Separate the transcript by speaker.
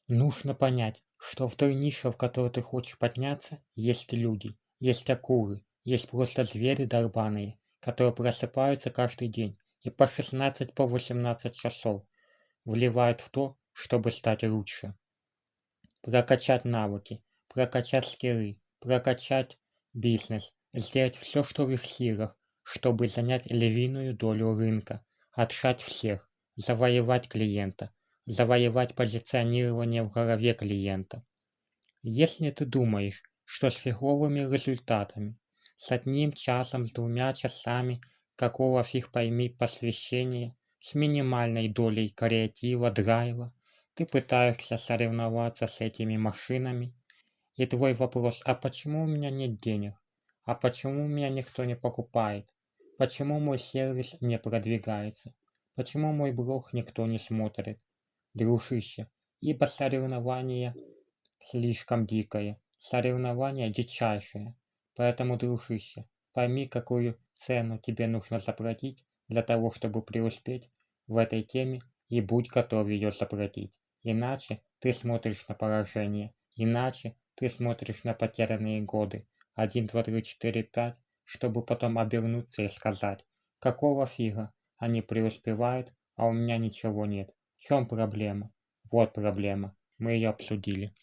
Speaker 1: Нужно понять, что в той нише, в которую ты хочешь подняться, есть люди, есть акулы, есть просто звери долбаные, которые просыпаются каждый день и по 16, по 18 часов вливают в то, чтобы стать лучше, прокачать навыки, прокачать скиллы, прокачать бизнес, сделать все, что в их силах, чтобы занять львиную долю рынка, отшать всех, завоевать клиента, завоевать позиционирование в голове клиента. Если ты думаешь, что с фиговыми результатами, с 1 часом, с 2 часами, какого фиг пойми посвящения, с минимальной долей креатива, драйва, ты пытаешься соревноваться с этими машинами, и твой вопрос: а почему у меня нет денег? А почему меня никто не покупает? Почему мой сервис не продвигается? Почему мой блог никто не смотрит? Дружище, ибо соревнование слишком дикое, соревнование дичайшее. Поэтому, дружище, пойми, какую цену тебе нужно заплатить для того, чтобы преуспеть в этой теме, и будь готов ее заплатить. Иначе ты смотришь на поражение, иначе ты смотришь на потерянные годы. 1, 2, 3, 4, 5, чтобы потом обернуться и сказать: какого фига они преуспевают, а у меня ничего нет. В чем проблема? Вот проблема. Мы ее обсудили.